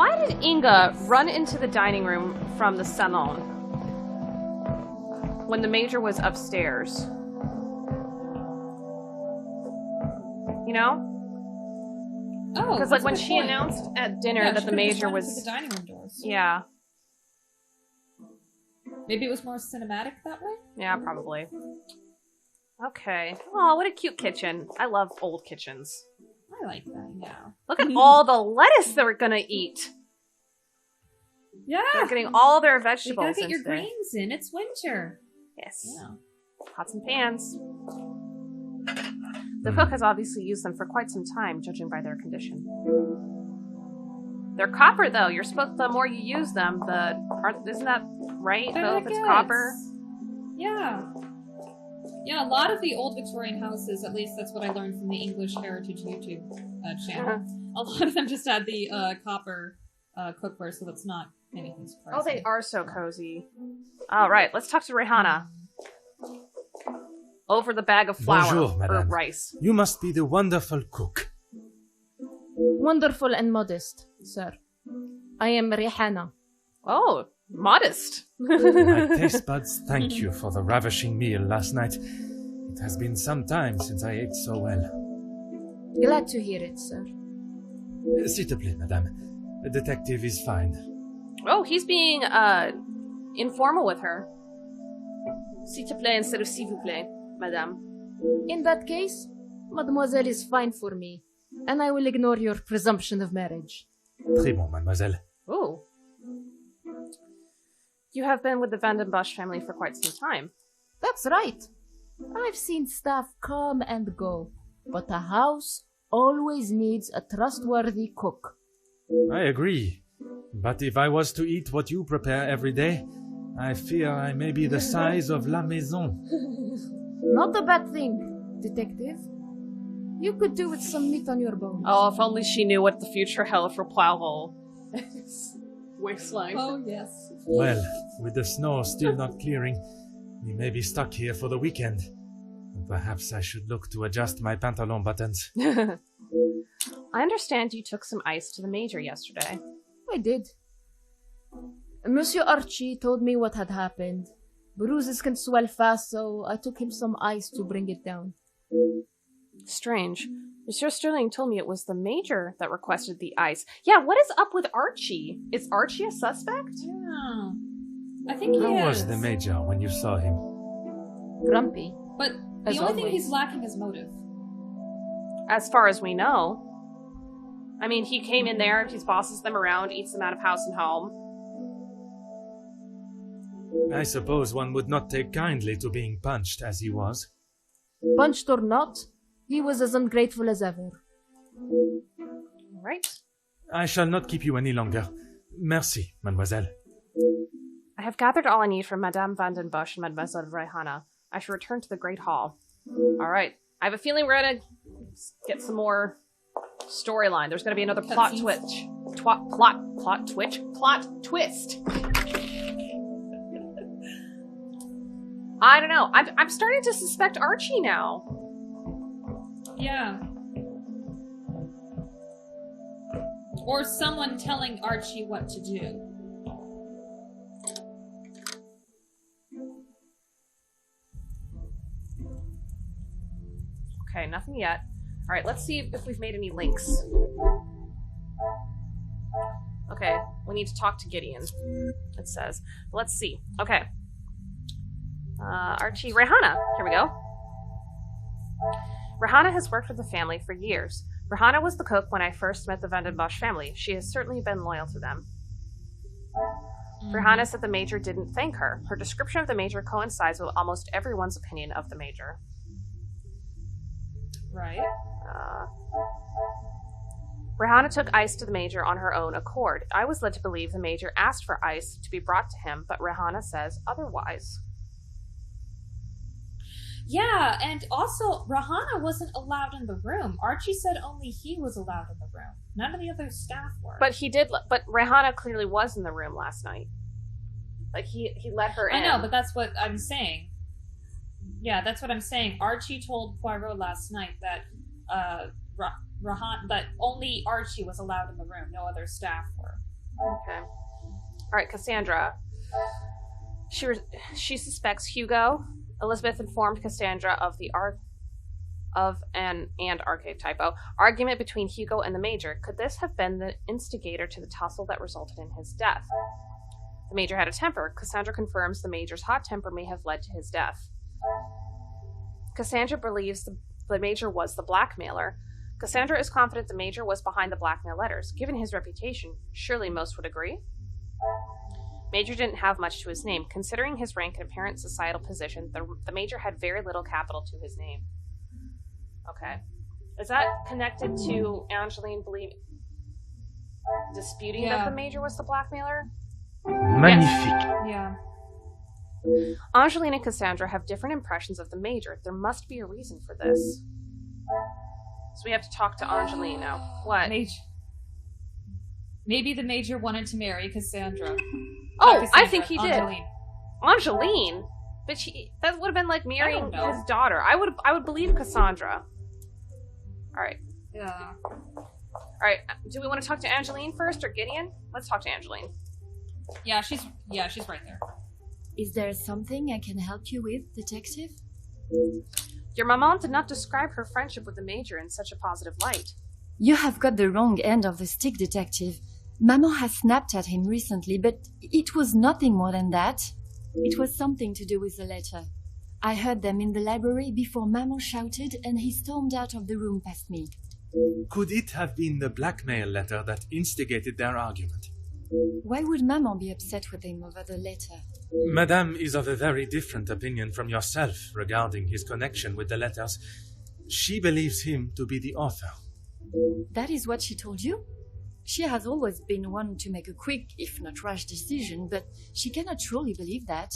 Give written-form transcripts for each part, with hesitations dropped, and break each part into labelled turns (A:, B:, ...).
A: why did Inga run into the dining room from the salon when the Major was upstairs? You know?
B: Oh,
A: because like when she announced at dinner that the Major was
B: the dining room doors.
A: Yeah.
B: Maybe it was more cinematic that way?
A: Yeah, probably. Okay. Oh, what a cute kitchen. I love old kitchens.
B: I like that, yeah.
A: Look at all the lettuce that we're gonna eat.
B: Yeah.
A: They're getting all their vegetables.
B: You gotta get your greens in. It's winter.
A: Yes.
B: Yeah.
A: Pots and pans. The cook has obviously used them for quite some time, judging by their condition. They're copper, though. You're supposed. The more you use them, isn't that right? Though, if it's copper.
B: Yeah. Yeah, a lot of the old Victorian houses, at least that's what I learned from the English Heritage YouTube channel. A lot of them just had the copper cookware, so that's not anything surprising.
A: Oh, they are so cozy. All right, let's talk to Rihanna. Over the bag of flour
C: Bonjour, madame.
A: or rice.
C: You must be the wonderful cook.
D: Wonderful and modest, sir. I am Rihanna.
A: Oh, modest.
C: My taste buds thank you for the ravishing meal last night. It has been some time since I ate so well.
D: Glad to hear it, sir.
C: S'il te plaît, madame. The detective is fine.
A: Oh, he's being informal with her. S'il te plaît instead of s'il vous plaît, madame.
D: In that case, mademoiselle is fine for me, and I will ignore your presumption of marriage.
C: Très bon, mademoiselle.
A: Oh. You have been with the Van den Bosch family for quite some time.
D: That's right. I've seen staff come and go, but a house always needs a trustworthy cook.
C: I agree. But if I was to eat what you prepare every day, I fear I may be the size of La Maison.
D: Not a bad thing, detective. You could do with some meat on your bones.
A: Oh, if only she knew what the future held for Plowhole. Wasteland.
B: Oh, yes.
C: Well, with the snow still not clearing, we may be stuck here for the weekend. Perhaps I should look to adjust my pantalon buttons.
A: I understand you took some ice to the Major yesterday.
D: I did. Monsieur Archie told me what had happened. Bruises can swell fast, so I took him some ice to bring it down.
A: Strange. Monsieur Sterling told me it was the Major that requested the ice. Yeah, what is up with Archie? Is Archie a suspect?
B: Yeah. I think he is.
C: How was the Major when you saw him?
D: Grumpy.
B: But the only thing he's lacking is motive.
A: As far as we know. I mean, he came in there, he bosses them around, eats them out of house and home.
C: I suppose one would not take kindly to being punched as he was.
D: Punched or not, he was as ungrateful as ever.
A: Right.
C: I shall not keep you any longer. Merci, mademoiselle.
A: I have gathered all I need from Madame Van den Bosch and Mademoiselle Rihanna. I shall return to the Great Hall. All right. I have a feeling we're gonna get some more storyline. There's gonna be another plot twist. Plot twist. I don't know. I'm starting to suspect Archie now.
B: Yeah. Or someone telling Archie what to do.
A: Okay, nothing yet. All right, let's see if we've made any links. Okay, we need to talk to Gideon, it says. Let's see. Okay. Archie, Rihanna. Here we go. Rihanna has worked with the family for years. Rihanna was the cook when I first met the Van den Bosch family. She has certainly been loyal to them. Rihanna said the Major didn't thank her. Her description of the Major coincides with almost everyone's opinion of the Major.
B: Right.
A: Rihanna took ice to the Major on her own accord. I was led to believe the Major asked for ice to be brought to him, but Rihanna says otherwise.
B: Yeah, and also, Rihanna wasn't allowed in the room. Archie said only he was allowed in the room. None of the other staff were.
A: But Rihanna clearly was in the room last night. Like, he let her in.
B: I know, but that's what I'm saying. Yeah, that's what I'm saying. Archie told Poirot last night that that only Archie was allowed in the room. No other staff were.
A: Okay. All right, Cassandra. She suspects Hugo. Elizabeth informed Cassandra of the archaic typo argument between Hugo and the Major. Could this have been the instigator to the tussle that resulted in his death? The Major had a temper. Cassandra confirms the Major's hot temper may have led to his death. Cassandra believes the Major was the blackmailer. Cassandra is confident the Major was behind the blackmail letters. Given his reputation, surely most would agree. Major didn't have much to his name. Considering his rank and apparent societal position, the Major had very little capital to his name. Okay. Is that connected to Angeline disputing that the Major was the blackmailer?
C: Magnifique.
B: Yeah.
A: Angeline and Cassandra have different impressions of the Major. There must be a reason for this. So we have to talk to Angeline now. What?
B: Maybe the Major wanted to marry Cassandra.
A: Oh,
B: Cassandra,
A: I think he
B: Angeline.
A: did. Angeline? But that would have been like marrying his daughter. I would believe Cassandra. Alright.
B: Yeah.
A: Alright, do we want to talk to Angeline first or Gideon? Let's talk to Angeline.
B: Yeah, she's right there.
D: Is there something I can help you with, detective?
A: Your maman did not describe her friendship with the Major in such a positive light.
D: You have got the wrong end of the stick, detective. Maman has snapped at him recently, but it was nothing more than that. It was something to do with the letter. I heard them in the library before Maman shouted and he stormed out of the room past me.
C: Could it have been the blackmail letter that instigated their argument?
D: Why would Maman be upset with him over the letter?
C: Madame is of a very different opinion from yourself regarding his connection with the letters. She believes him to be the author.
D: That is what she told you? She has always been one to make a quick, if not rash decision, but she cannot truly believe that.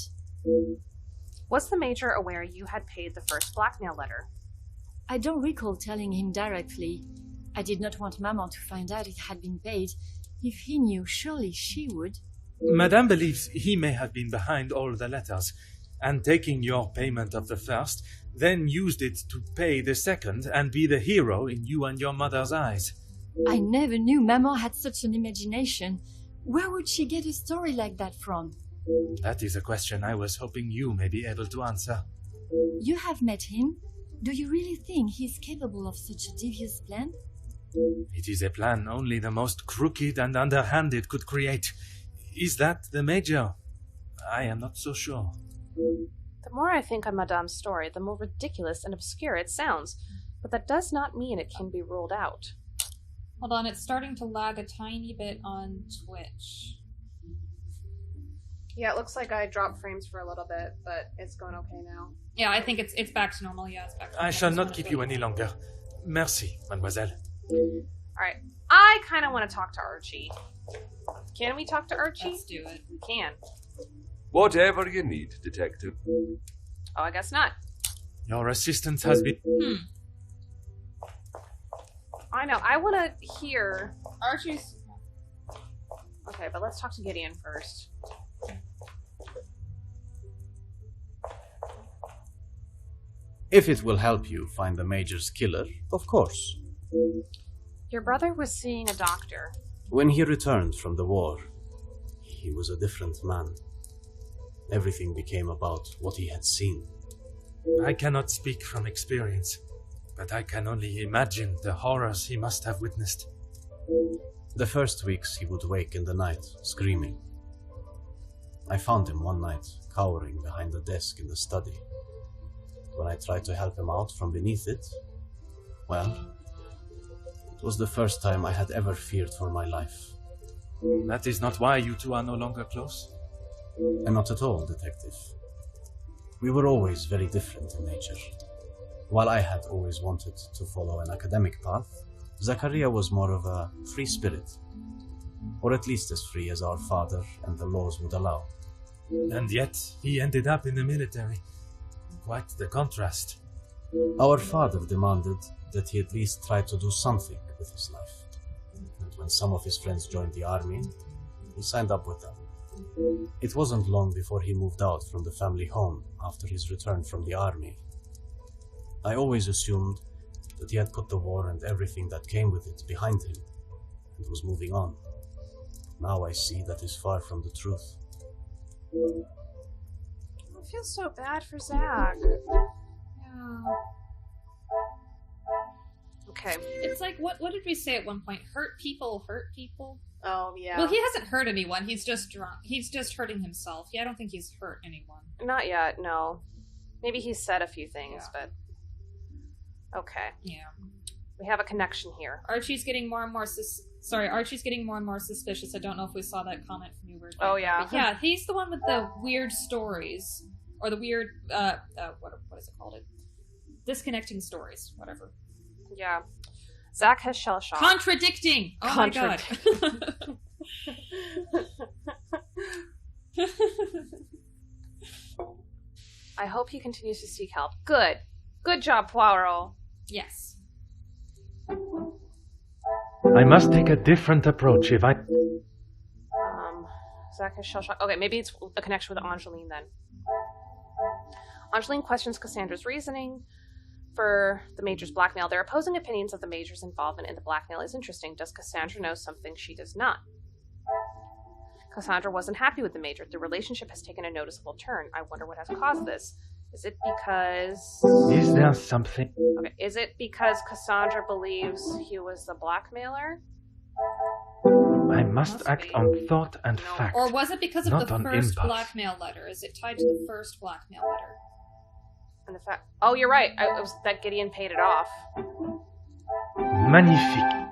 A: Was the Major aware you had paid the first blackmail letter?
D: I don't recall telling him directly. I did not want Maman to find out it had been paid. If he knew, surely she would.
C: Madame believes he may have been behind all the letters, and taking your payment of the first, then used it to pay the second and be the hero in you and your mother's eyes.
D: I never knew Maman had such an imagination. Where would she get a story like that from?
C: That is a question I was hoping you may be able to answer.
D: You have met him. Do you really think he's capable of such a devious plan?
C: It is a plan only the most crooked and underhanded could create. Is that the Major? I am not so sure.
A: The more I think on Madame's story, the more ridiculous and obscure it sounds, but that does not mean it can be ruled out.
B: Hold on, it's starting to lag a tiny bit on Twitch.
A: Yeah, it looks like I dropped frames for a little bit, but it's going okay now.
B: Yeah, I think it's back to normal. Yeah, it's back to normal.
C: I shall not keep you any longer. Merci, mademoiselle.
A: Alright, I kind of want to talk to Archie. Can we talk to Archie?
B: Let's do it.
A: We can.
E: Whatever you need, detective.
A: Oh, I guess not.
C: Your assistance has been...
A: I know, I want to hear...
B: Archie's...
A: Okay, but let's talk to Gideon first.
F: If it will help you find the Major's killer, of course.
A: Your brother was seeing a doctor.
F: When he returned from the war, he was a different man. Everything became about what he had seen.
C: I cannot speak from experience, but I can only imagine the horrors he must have witnessed.
F: The first weeks he would wake in the night, screaming. I found him one night, cowering behind a desk in the study. When I tried to help him out from beneath it, well, it was the first time I had ever feared for my life.
C: That is not why you two are no longer close?
F: And not at all, detective. We were always very different in nature. While I had always wanted to follow an academic path, Zachariah was more of a free spirit. Or at least as free as our father and the laws would allow.
C: And yet, he ended up in the military. Quite the contrast.
F: Our father demanded that he at least try to do something with his life. And when some of his friends joined the army, he signed up with them. It wasn't long before he moved out from the family home after his return from the army. I always assumed that he had put the war and everything that came with it behind him and was moving on. Now I see that is far from the truth.
A: I feel so bad for Zach.
B: Yeah.
A: Okay.
B: It's like, what did we say at one point? Hurt people hurt people?
A: Oh, yeah.
B: Well, he hasn't hurt anyone. He's just drunk. He's just hurting himself. Yeah, I don't think he's hurt anyone.
A: Not yet, no. Maybe he's said a few things,
B: Yeah.
A: but... Okay.
B: Yeah.
A: We have a connection here.
B: Archie's getting more and more Archie's getting more and more suspicious. I don't know if we saw that comment from you.
A: Oh, yeah.
B: But yeah, he's the one with the weird stories. Or the weird, what is it called? Disconnecting stories. Whatever.
A: Yeah. Zach has shell shock.
B: Contradicting! Oh my god.
A: I hope he continues to seek help. Good. Good job, Poirot.
B: Yes.
C: I must take a different approach if I...
A: Zach has shell shock. Okay, maybe it's a connection with Angeline then. Angeline questions Cassandra's reasoning for the Major's blackmail. Their opposing opinions of the Major's involvement in the blackmail is interesting. Does Cassandra know something she does not? Cassandra wasn't happy with the Major. The relationship has taken a noticeable turn. I wonder what has caused this. Is it because...
C: Is there something...
A: Okay, is it because Cassandra believes he was the blackmailer?
C: I must act
A: be.
C: on thought and
A: No.
C: fact.
B: Or was it because of
C: Not
B: the
C: on
B: first
C: impulse.
B: blackmail letter? Is it tied to the first blackmail letter?
A: And the fact... Oh, you're right. It was that Gideon paid it off.
C: Magnifique.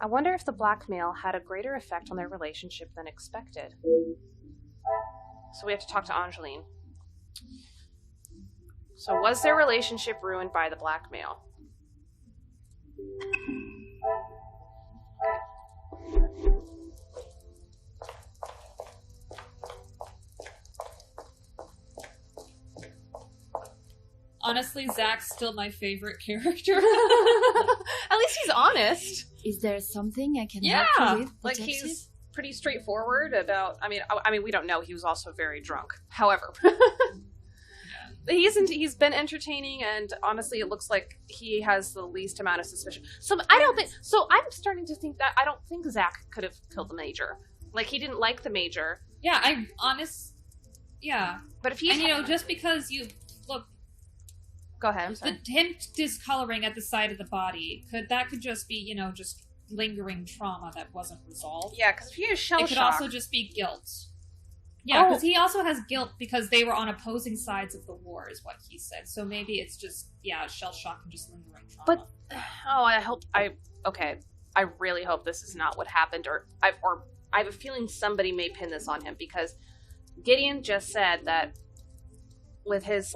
A: I wonder if the blackmail had a greater effect on their relationship than expected. So we have to talk to Angeline. So was their relationship ruined by the blackmail?
B: Honestly, Zach's still my favorite character.
A: At least he's honest.
D: Is there something I can
A: Yeah,
D: help you with,
A: like
D: detective?
A: he's pretty straightforward about. I mean, we don't know. He was also very drunk. However, he's been entertaining, and honestly, it looks like he has the least amount of suspicion. So I don't think. So I'm starting to think that I don't think Zach could have killed the Major. Like he didn't like the Major.
B: Yeah,
A: But if he's
B: and just because you look,
A: go ahead. I'm sorry.
B: him discoloring at the side of the body could just be just lingering trauma that wasn't resolved.
A: Yeah, because if he is shell
B: It could
A: shock,
B: also just be guilt. Yeah,
A: Oh.
B: because he also has guilt because they were on opposing sides of the war, is what he said. So maybe it's just shell shock and just lingering trauma.
A: But I really hope this is not what happened, or I have a feeling somebody may pin this on him because Gideon just said that with his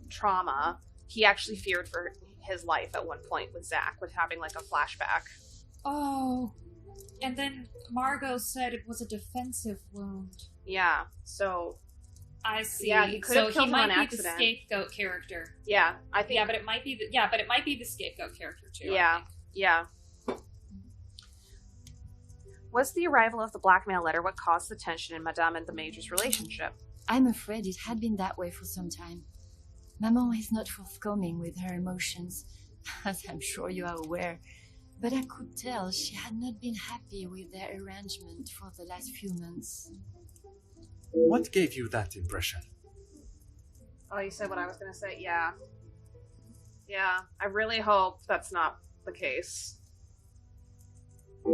A: trauma, he actually feared for his life at one point with Zach, with having a flashback.
B: Oh, and then Margot said it was a defensive wound.
A: Yeah, so
B: I see.
A: Yeah, he could have killed him on
B: He might be
A: accident.
B: the scapegoat character.
A: yeah, I think
B: But it might be the scapegoat character too. I
A: yeah,
B: think.
A: yeah. Was the arrival of the blackmail letter what caused the tension in Madame and the Major's relationship?
D: I'm afraid it had been that way for some time. Maman is not forthcoming with her emotions, as I'm sure you are aware, but I could tell she had not been happy with their arrangement for the last few months.
C: What gave you that impression?
A: Oh, you said what I was going to say? Yeah. Yeah, I really hope that's not the case.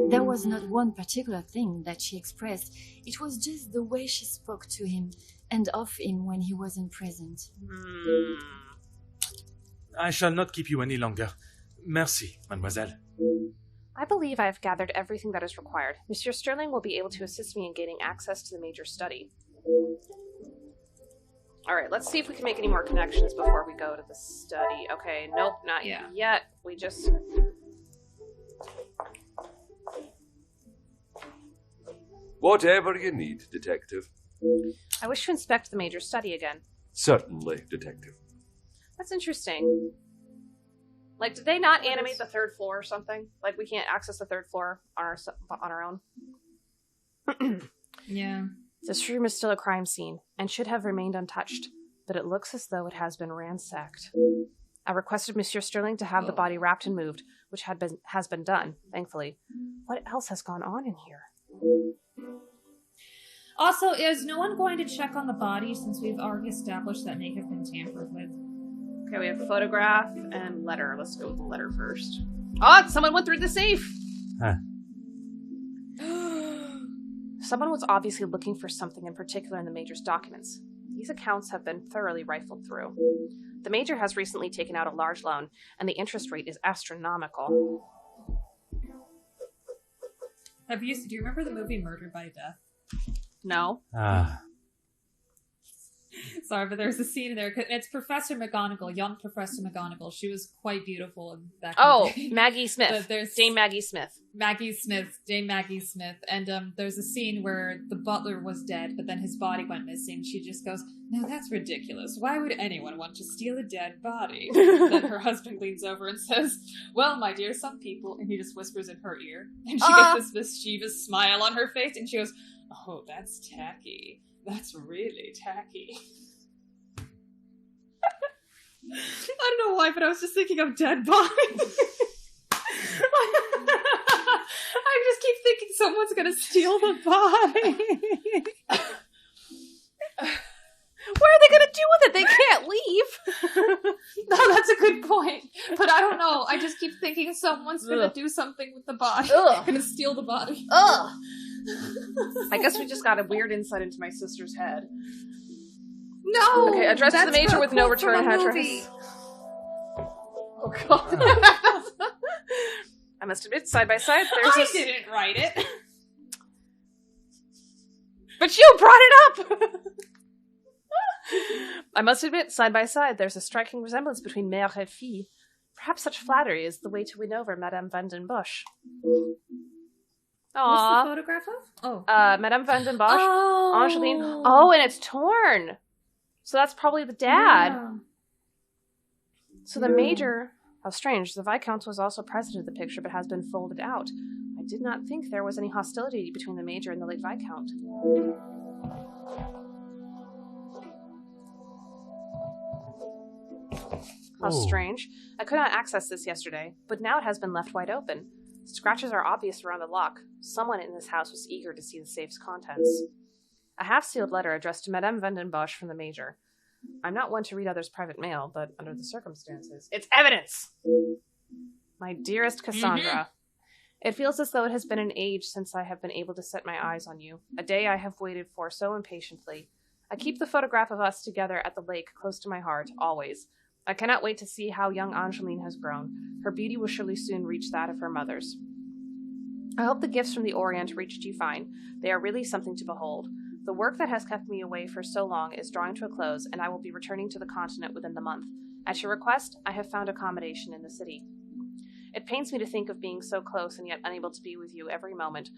D: There was not one particular thing that she expressed. It was just the way she spoke to him and of him when he wasn't present.
C: I shall not keep you any longer. Merci, mademoiselle.
A: I believe I have gathered everything that is required. Monsieur Sterling will be able to assist me in gaining access to the Major's study. Alright, let's see if we can make any more connections before we go to the study. Okay, nope, not yet. We just...
E: Whatever you need, Detective.
A: I wish to inspect the Major's study again.
E: Certainly, Detective.
A: That's interesting. Did they not animate the third floor or something? We can't access the third floor on our own?
B: Yeah.
A: This room is still a crime scene, and should have remained untouched, but it looks as though it has been ransacked. I requested Monsieur Sterling to have the body wrapped and moved, which has been done, thankfully. What else has gone on in here?
B: Also, is no one going to check on the body since we've already established that may have been tampered with?
A: Okay, we have photograph and letter. Let's go with the letter first. Oh, someone went through the safe!
C: Huh.
A: Someone was obviously looking for something in particular in the Major's documents. These accounts have been thoroughly rifled through. The Major has recently taken out a large loan, and the interest rate is astronomical.
B: Do you remember the movie Murdered by Death?
A: No?
B: Sorry, but there's a scene in there. It's Professor McGonagall, young Professor McGonagall. She was quite beautiful back in the day.
A: Maggie Smith. Dame Maggie Smith. Dame
B: Maggie Smith. And there's a scene where the butler was dead, but then his body went missing. She just goes, "Now that's ridiculous. Why would anyone want to steal a dead body?" Then her husband leans over and says, "Well, my dear, some people," and he just whispers in her ear. And she gets this mischievous smile on her face, and she goes, "Oh, that's tacky. That's really tacky." I don't know why, but I was just thinking of dead bodies. I just keep thinking someone's gonna steal the body.
A: What are they gonna do with it? They can't leave.
B: No, that's a good point. But I don't know. I just keep thinking someone's gonna do something with the body. Gonna steal the body.
A: Ugh. I guess we just got a weird insight into my sister's head.
B: No!
A: Okay, address to the Major with no return address. Oh god. I must admit, side by side, there's
B: I didn't write it.
A: But you brought it up! I must admit, side by side, there's a striking resemblance between mère et fille. Perhaps such flattery is the way to win over Madame Van den Bosch. Aww.
B: What's the photograph of?
A: Madame Van den Bosch, Angeline. Oh, and it's torn! So that's probably the dad.
B: Yeah.
A: So the Major... How strange. The Viscount was also present in the picture, but has been folded out. I did not think there was any hostility between the Major and the late Viscount. How strange. I could not access this yesterday, but now it has been left wide open. Scratches are obvious around the lock. Someone in this house was eager to see the safe's contents. A half-sealed letter addressed to Madame Van den Bosch from the Major. I'm not one to read others' private mail, but under the circumstances, it's evidence! My dearest Cassandra, it feels as though it has been an age since I have been able to set my eyes on you, a day I have waited for so impatiently. I keep the photograph of us together at the lake close to my heart, always. I cannot wait to see how young Angeline has grown. Her beauty will surely soon reach that of her mother's. I hope the gifts from the Orient reached you fine. They are really something to behold. The work that has kept me away for so long is drawing to a close, and I will be returning to the continent within the month. At your request, I have found accommodation in the city. It pains me to think of being so close and yet unable to be with you every moment,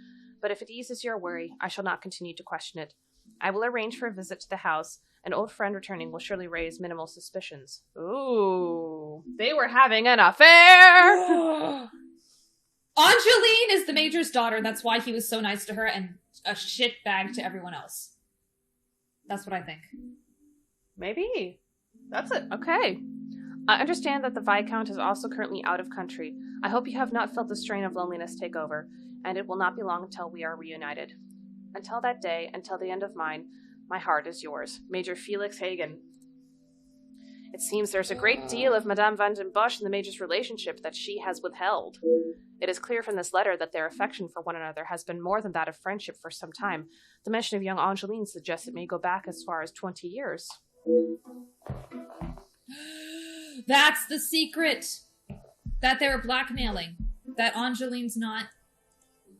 A: but if it eases your worry, I shall not continue to question it. I will arrange for a visit to the house. An old friend returning will surely raise minimal suspicions. Ooh, they were having an affair!
B: Angeline is the Major's daughter. That's why he was so nice to her and a shitbag to everyone else. That's what I think.
A: Maybe. That's it. Okay. I understand that the Viscount is also currently out of country. I hope you have not felt the strain of loneliness take over, and it will not be long until we are reunited. Until that day, until the end of mine, my heart is yours. Major Felix Hagen. It seems there's a great deal of Madame Van den Bosch and the Major's relationship that she has withheld. It is clear from this letter that their affection for one another has been more than that of friendship for some time. The mention of young Angeline suggests it may go back as far as 20 years.
B: That's the secret! That they were blackmailing. That Angeline's not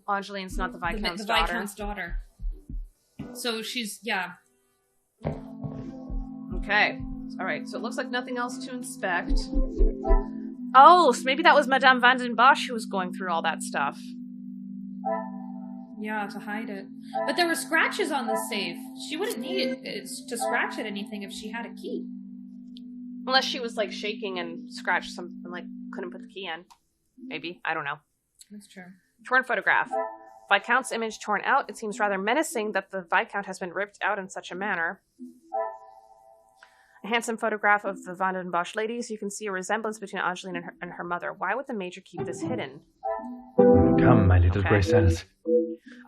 A: the Viscount's daughter.
B: The Viscount's daughter. So she's, yeah.
A: Okay. Alright, so it looks like nothing else to inspect. Oh, so maybe that was Madame Van den Bosch who was going through all that stuff.
B: Yeah, to hide it. But there were scratches on the safe. She wouldn't need it to scratch at anything if she had a key.
A: Unless she was, like, shaking and scratched something, like, couldn't put the key in. Maybe. I don't know.
B: That's true.
A: Torn photograph. Viscount's image torn out. It seems rather menacing that the Viscount has been ripped out in such a manner. A handsome photograph of the Van den Bosch ladies. You can see a resemblance between Angeline and her mother. Why would the Major keep this hidden?
C: Come, my little Grey Cells.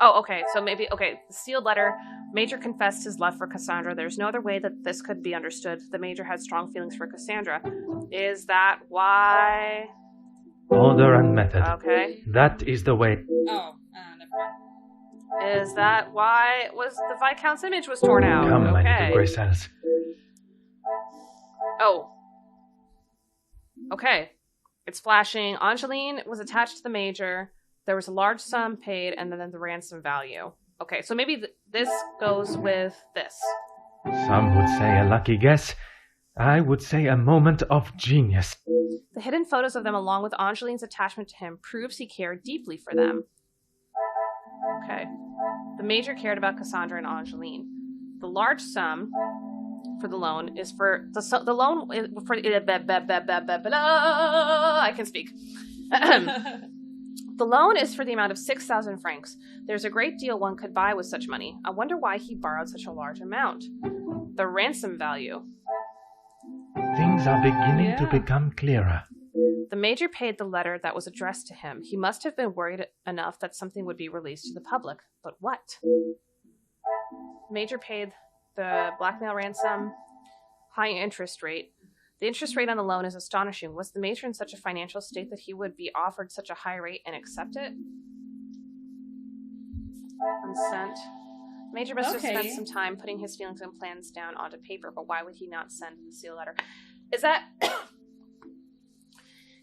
A: Oh, okay. So maybe, okay. The sealed letter Major confessed his love for Cassandra. There's no other way that this could be understood. The Major had strong feelings for Cassandra. Is that why?
C: Order and method.
A: Okay.
C: That is the way.
B: Oh, never mind.
A: Is that why was the Viscount's image was torn out?
C: Come, my
A: Okay.
C: little grey cells.
A: Oh. Okay. It's flashing. Angeline was attached to the Major. There was a large sum paid, and then the ransom value. Okay, so maybe this goes with this.
C: Some would say a lucky guess. I would say a moment of genius.
A: The hidden photos of them, along with Angeline's attachment to him, proves he cared deeply for them. Okay. The Major cared about Cassandra and Angeline. The large sum for the loan is for the loan is for I can speak. The loan is for the amount of 6,000 francs. There's a great deal one could buy with such money. I wonder why he borrowed such a large amount. The ransom value.
C: Things are beginning to become clearer.
A: The Major paid the letter that was addressed to him. He must have been worried enough that something would be released to the public. But what? Major paid the blackmail ransom, high interest rate. The interest rate on the loan is astonishing. Was the Major in such a financial state that he would be offered such a high rate and accept it? Unsent. Major must have spent some time putting his feelings and plans down onto paper, but why would he not send the seal letter? Is that...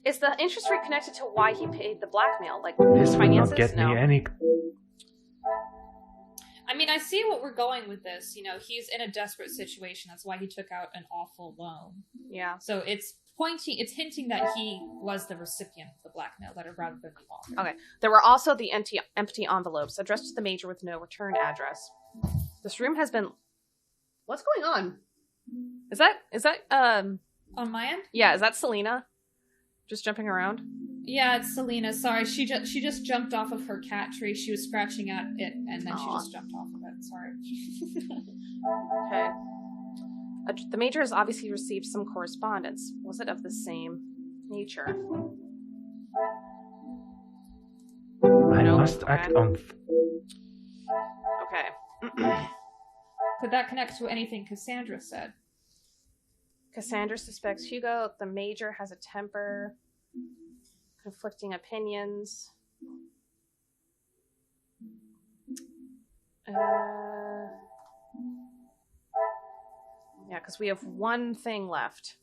A: is the interest rate connected to why he paid the blackmail? Like,
C: This
A: his
C: will
A: finances?
C: not get
A: No.
C: me any...
B: I mean, I see what we're going with this. You know, he's in a desperate situation. That's why he took out an awful loan.
A: Yeah.
B: So it's hinting that he was the recipient of the blackmail letter rather than the author.
A: Okay. There were also the empty envelopes addressed to the Major with no return address. This room has been... What's going on? Is that
B: On my end?
A: Yeah, is that Selena? Just jumping around?
B: Yeah, it's Selena. Sorry, she just jumped off of her cat tree. She was scratching at it, and then she just jumped off of it. Sorry.
A: Okay. The Major has obviously received some correspondence. Was it of the same nature?
C: I must act on...
A: Okay.
B: Could that connect to anything Cassandra said?
A: Cassandra suspects Hugo. The Major has a temper. Conflicting opinions. Yeah, because we have one thing left.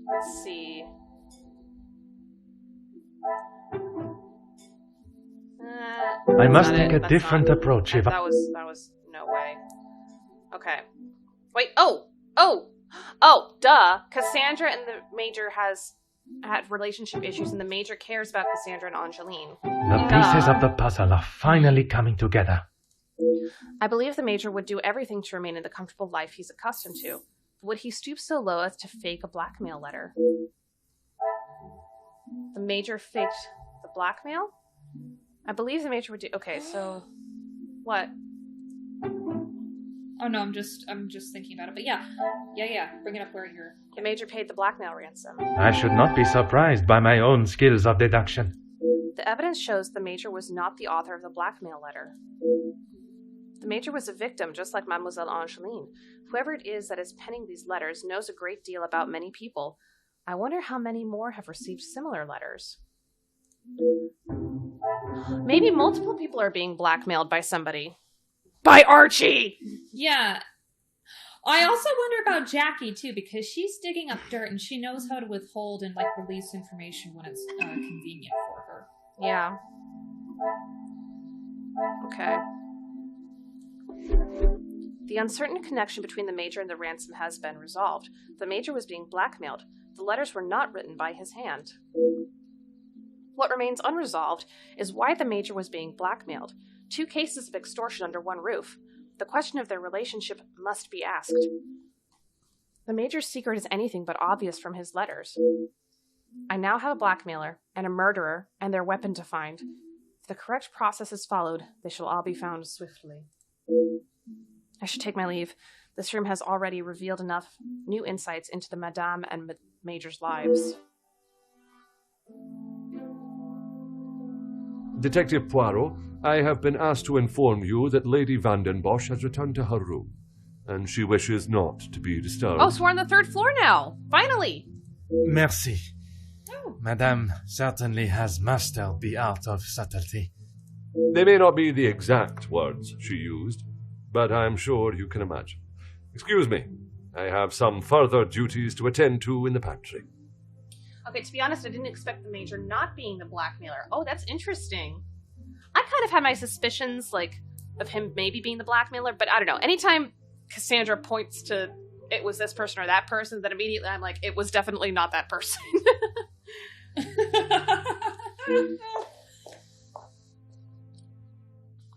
A: Let's see.
C: I must
A: not
C: take
A: it.
C: a
A: That's
C: different
A: not-
C: approach if
A: That was no way. Okay. Wait. Oh, duh. Cassandra and the Major had relationship issues, and the Major cares about Cassandra and Angeline.
C: The pieces of the puzzle are finally coming together.
A: I believe the Major would do everything to remain in the comfortable life he's accustomed to. But would he stoop so low as to fake a blackmail letter? The Major faked the blackmail? I believe the Major would do... Okay, so... What?
B: Oh no, I'm just thinking about it. But yeah. Bring it up where you're...
A: The Major paid the blackmail ransom.
C: I should not be surprised by my own skills of deduction.
A: The evidence shows the Major was not the author of the blackmail letter. The Major was a victim, just like Mademoiselle Angeline. Whoever it is that is penning these letters knows a great deal about many people. I wonder how many more have received similar letters. Maybe multiple people are being blackmailed by somebody. By Archie!
B: Yeah. I also wonder about Jackie, too, because she's digging up dirt and she knows how to withhold and, release information when it's convenient for her.
A: Yeah. Okay. The uncertain connection between the Major and the ransom has been resolved. The Major was being blackmailed. The letters were not written by his hand. What remains unresolved is why the Major was being blackmailed. 2 cases of extortion under one roof. The question of their relationship must be asked. The Major's secret is anything but obvious from his letters. I now have a blackmailer and a murderer and their weapon to find. If the correct process is followed, they shall all be found swiftly. I should take my leave. This room has already revealed enough new insights into the Madame and Major's lives.
E: Detective Poirot, I have been asked to inform you that Lady Vandenbosch has returned to her room, and she wishes not to be disturbed.
A: Oh, so we're on the 3rd floor now. Finally.
C: Merci.
A: Oh.
C: Madame certainly has mastered the art of subtlety.
E: They may not be the exact words she used, but I'm sure you can imagine. Excuse me, I have some further duties to attend to in the pantry.
A: Okay, to be honest, I didn't expect the Major not being the blackmailer. Oh, that's interesting. I kind of had my suspicions, like, of him maybe being the blackmailer, but I don't know. Anytime Cassandra points to it was this person or that person, then immediately I'm like, it was definitely not that person.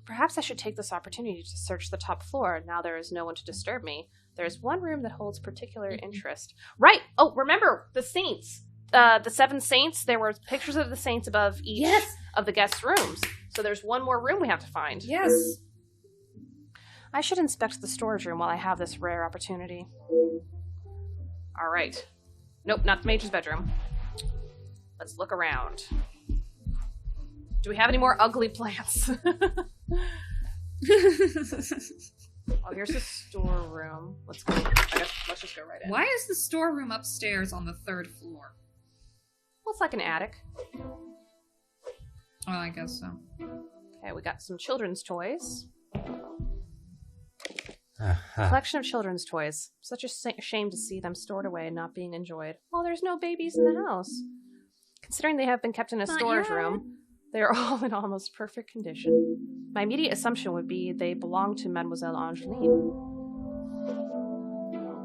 A: Perhaps I should take this opportunity to search the top floor. Now there is no one to disturb me. There is one room that holds particular interest. Right! Oh, remember, the saints. The 7 saints, there were pictures of the saints above each of the guests' rooms. So there's one more room we have to find.
B: Yes.
A: I should inspect the storage room while I have this rare opportunity. Alright. Nope, not the Major's bedroom. Let's look around. Do we have any more ugly plants? Oh, here's the storeroom. Let's go. I guess let's just go right in.
B: Why is the storeroom upstairs on the 3rd floor?
A: Well, it's like an attic.
B: Oh, I guess so.
A: Okay, we got some children's toys.
C: Aha.
A: Collection of children's toys. Such a shame to see them stored away and not being enjoyed. Oh, there's no babies in the house. Considering they have been kept in a storage room, they are all in almost perfect condition. My immediate assumption would be they belong to Mademoiselle Angeline.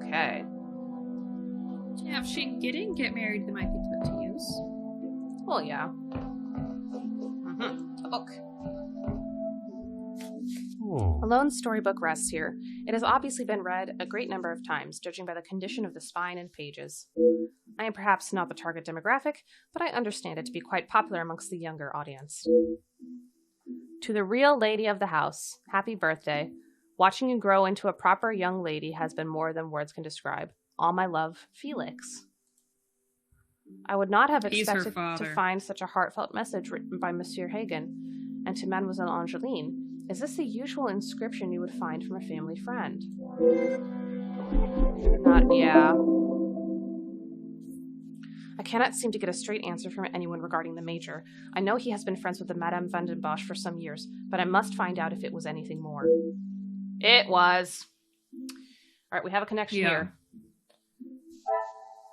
A: Okay.
B: Yeah, if she didn't get married, they might be put to use.
A: Well, yeah. A book.
C: Oh.
A: A lone storybook rests here. It has obviously been read a great number of times, judging by the condition of the spine and pages. I am perhaps not the target demographic, but I understand it to be quite popular amongst the younger audience. To the real lady of the house, happy birthday. Watching you grow into a proper young lady has been more than words can describe. All my love, Felix. I would not have expected to find such a heartfelt message written by Monsieur Hagen. And to Mademoiselle Angeline, is this the usual inscription you would find from a family friend? Yeah. I cannot seem to get a straight answer from anyone regarding the Major. I know he has been friends with the Madame Vandenbosch for some years, but I must find out if it was anything more. It was. Alright, we have a connection here.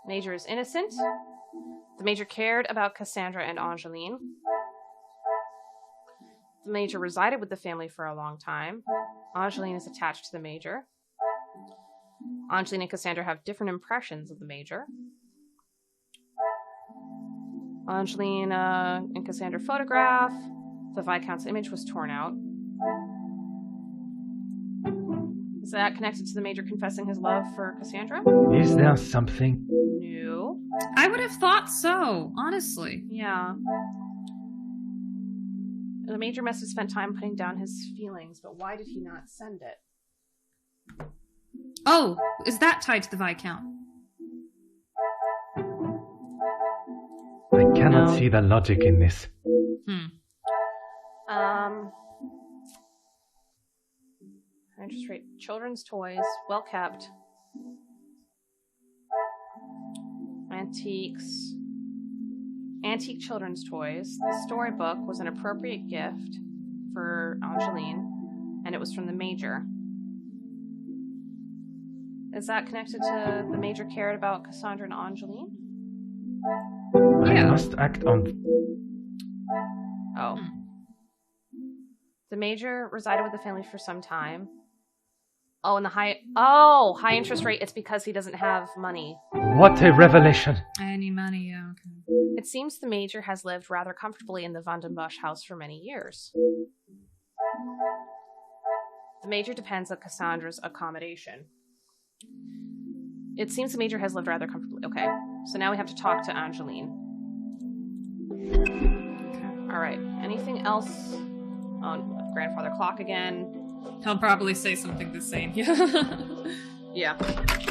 A: Major is innocent. The Major cared about Cassandra and Angeline. The Major resided with the family for a long time. Angeline is attached to the Major. Angeline and Cassandra have different impressions of the Major. Angeline and Cassandra photograph. The Viscount's image was torn out. Is that connected to the Major confessing his love for Cassandra?
C: Is there something?
A: No.
B: I would have thought so, honestly.
A: Yeah. The Major must have spent time putting down his feelings, but why did he not send it?
B: Oh, is that tied to the Viscount?
C: I cannot see the logic in this.
A: Interest rate. Children's toys. Well kept. Antiques. Antique children's toys. The storybook was an appropriate gift for Angeline, and it was from the Major. Is that connected to the Major cared about Cassandra and Angeline?
C: I must act on...
A: Oh. The Major resided with the family for some time. Oh, and the high interest rate, it's because he doesn't have money.
C: What a revelation!
B: Any money, yeah, okay.
A: It seems the Major has lived rather comfortably in the Vandenbosch house for many years. The Major depends on Cassandra's accommodation. It seems the Major has lived rather comfortably. Okay, so now we have to talk to Angeline. Alright, anything else? Oh, grandfather clock again.
B: He'll probably say something the same.
A: Yeah.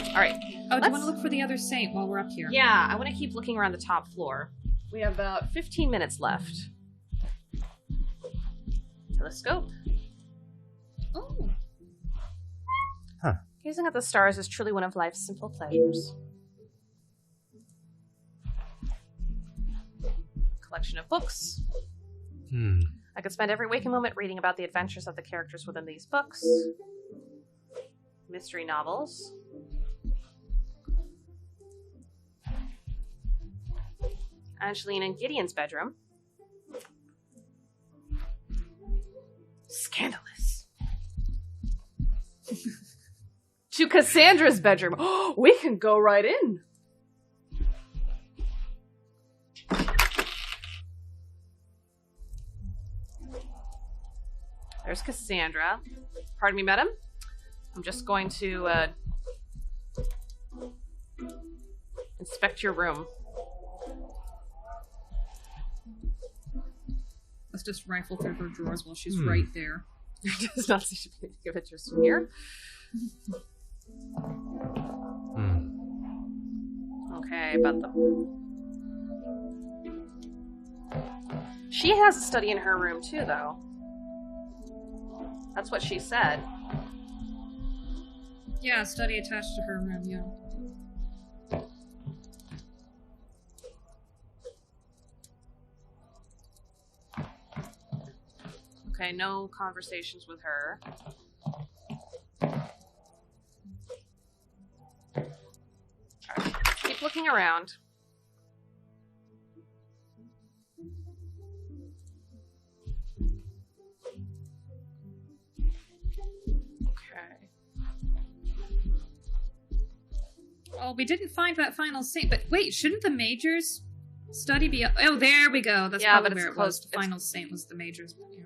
A: Alright.
B: Oh, do you want to look for the other saint while we're up here?
A: Yeah, I want to keep looking around the top floor. We have about 15 minutes left. Telescope.
B: Oh.
C: Huh.
A: Gazing at the stars is truly one of life's simple pleasures. Collection of books. I could spend every waking moment reading about the adventures of the characters within these books. Mystery novels. Angeline and Gideon's bedroom. Scandalous. To Cassandra's bedroom. Oh, we can go right in. There's Cassandra. Pardon me, madam. I'm just going to inspect your room.
B: Let's just rifle through her drawers while she's right there.
A: There does not seem to be any pictures from here. Okay, about the... She has a study in her room too, though. That's what she said.
B: Yeah, study attached to her room, yeah.
A: Okay, no conversations with her. Alright, keep looking around. Okay.
B: Oh, we didn't find that final saint, but wait, shouldn't the Major's study be... Oh, there we go. That's
A: Yeah,
B: probably
A: but it's
B: where it
A: closed.
B: was. The final saint was the Major's. Yeah.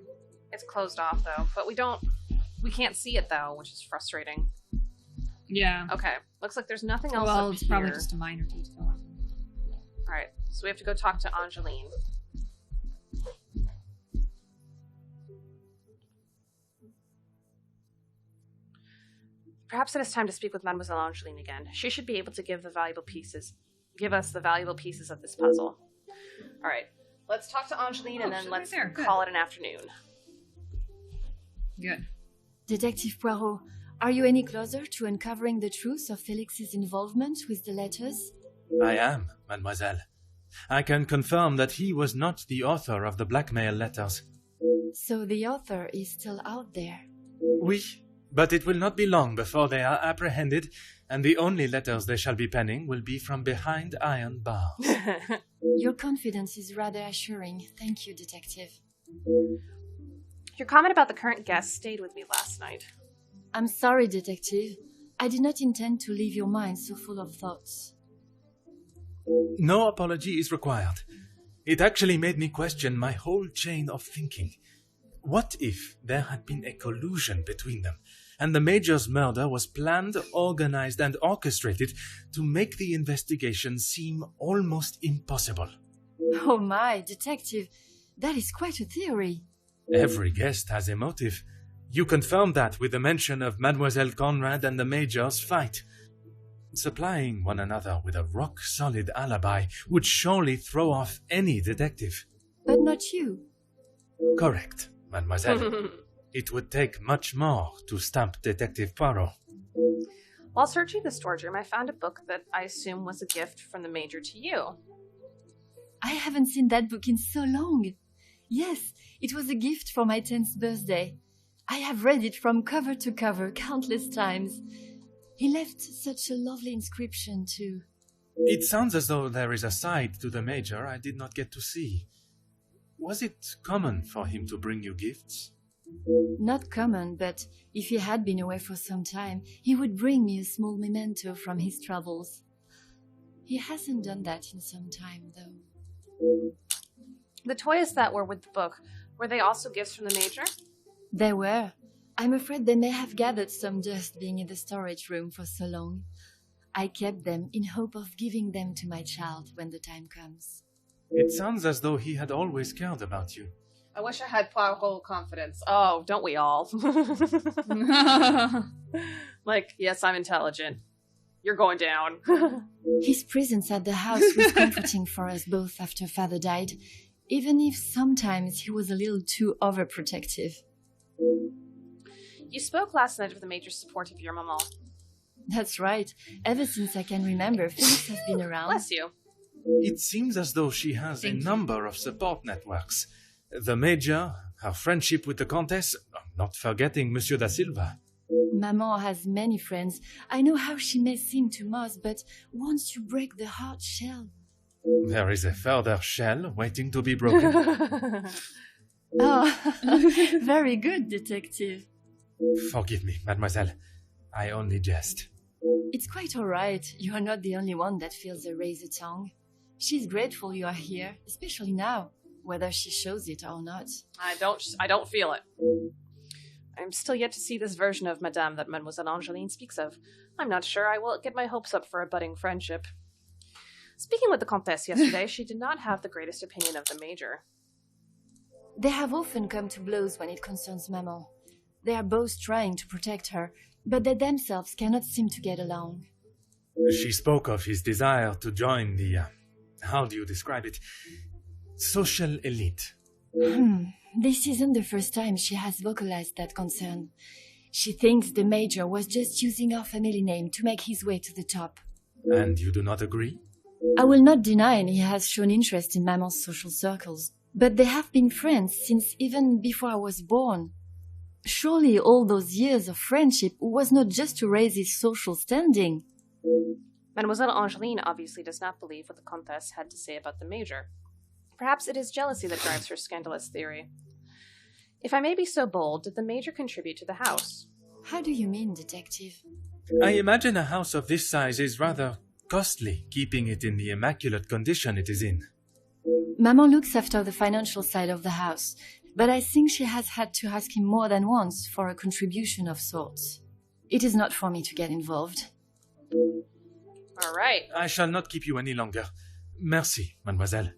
A: It's closed off, though. But we can't see it, though, which is frustrating.
B: Yeah.
A: Okay. Looks like there's nothing else
B: Well,
A: up
B: it's
A: here.
B: probably just a minor detail.
A: Alright, so we have to go talk to Angeline. Perhaps it is time to speak with Mademoiselle Angeline again. She should be able to give us the valuable pieces of this puzzle. Alright, let's talk to Angeline and then let's call it an afternoon.
B: Good.
D: Detective Poirot, are you any closer to uncovering the truth of Felix's involvement with the letters?
C: I am, mademoiselle. I can confirm that he was not the author of the blackmail letters.
D: So the author is still out there?
C: Oui, but it will not be long before they are apprehended, and the only letters they shall be penning will be from behind iron bars.
D: Your confidence is rather assuring. Thank you, Detective.
A: Your comment about the current guest stayed with me last night.
D: I'm sorry, Detective. I did not intend to leave your mind so full of thoughts.
C: No apology is required. It actually made me question my whole chain of thinking. What if there had been a collusion between them, and the Major's murder was planned, organized, and orchestrated to make the investigation seem almost impossible?
D: Oh my, Detective, that is quite a theory.
C: Every guest has a motive. You confirmed that with the mention of Mademoiselle Conrad and the Major's fight. Supplying one another with a rock-solid alibi would surely throw off any detective.
D: But not you.
C: Correct, mademoiselle. It would take much more to stamp Detective Poirot.
A: While searching the storage room, I found a book that I assume was a gift from the Major to you.
D: I haven't seen that book in so long. Yes, it was a gift for my 10th birthday. I have read it from cover to cover countless times. He left such a lovely inscription, too.
C: It sounds as though there is a side to the Major I did not get to see. Was it common for him to bring you gifts?
D: Not common, but if he had been away for some time, he would bring me a small memento from his travels. He hasn't done that in some time, though.
A: The toys that were with the book, were they also gifts from the Major?
D: They were. I'm afraid they may have gathered some dust being in the storage room for so long. I kept them in hope of giving them to my child when the time comes.
C: It sounds as though he had always cared about you.
A: I wish I had Poirot confidence. Oh, don't we all? Like, yes, I'm intelligent. You're going down.
D: His presence at the house was comforting for us both after Father died, even if sometimes he was a little too overprotective.
A: You spoke last night of the Major's support of your maman.
D: That's right. Ever since I can remember, Phyllis has been around.
A: Bless you.
C: It seems as though she has a number of support networks. The Major, her friendship with the Countess, not forgetting Monsieur da Silva.
D: Maman has many friends. I know how she may seem to most, but once you break the hard shell...
C: There is a further shell waiting to be broken.
D: Oh, very good, detective.
C: Forgive me, mademoiselle. I only jest.
D: It's quite all right. You are not the only one that feels a razor tongue. She's grateful you are here, especially now, whether she shows it or not.
A: I don't feel it. I'm still yet to see this version of Madame that Mademoiselle Angeline speaks of. I'm not sure I will get my hopes up for a budding friendship. Speaking with the Comtesse yesterday, she did not have the greatest opinion of the Major.
D: They have often come to blows when it concerns Maman. They are both trying to protect her, but they themselves cannot seem to get along.
C: She spoke of his desire to join the, how do you describe it? Social elite.
D: This isn't the first time she has vocalized that concern. She thinks the Major was just using our family name to make his way to the top.
C: And you do not agree?
D: I will not deny he has shown interest in Maman's social circles, but they have been friends since even before I was born. Surely all those years of friendship was not just to raise his social standing.
A: Mademoiselle Angeline obviously does not believe what the Comtesse had to say about the Major. Perhaps it is jealousy that drives her scandalous theory. If I may be so bold, did the Major contribute to the house?
D: How do you mean, detective?
C: I imagine a house of this size is rather costly, keeping it in the immaculate condition it is in.
D: Maman looks after the financial side of the house, but I think she has had to ask him more than once for a contribution of sorts. It is not for me to get involved.
A: All right.
C: I shall not keep you any longer. Merci, mademoiselle.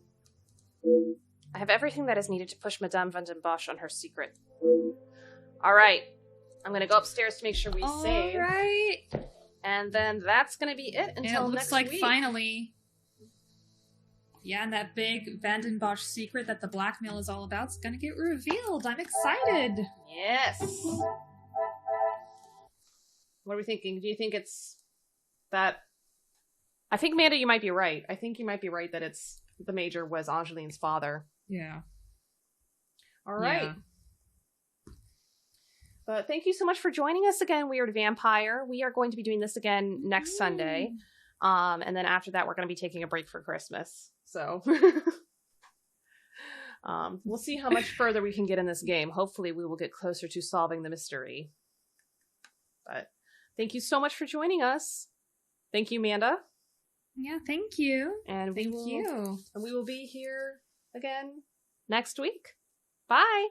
A: I have everything that is needed to push Madame van den Bosch on her secret. All right. I'm going to go upstairs to make sure we save.
B: All right.
A: And then that's going to be it until
B: And it looks
A: next
B: like
A: week.
B: finally... Yeah, and that big Van den Bosch secret that the blackmail is all about is going to get revealed. I'm excited.
A: Yes. What are we thinking? Do you think it's that... I think, Amanda, you might be right. I think you might be right that it's the Major was Angeline's father.
B: Yeah.
A: All right.
B: Yeah.
A: But thank you so much for joining us again, Weird Vampire. We are going to be doing this again next Sunday. And then after that, we're going to be taking a break for Christmas. So we'll see how much further we can get in this game. Hopefully we will get closer to solving the mystery. But thank you so much for joining us. Thank you, Amanda.
B: Yeah, thank you.
A: And
B: Thank you.
A: we will be here again next week. Bye.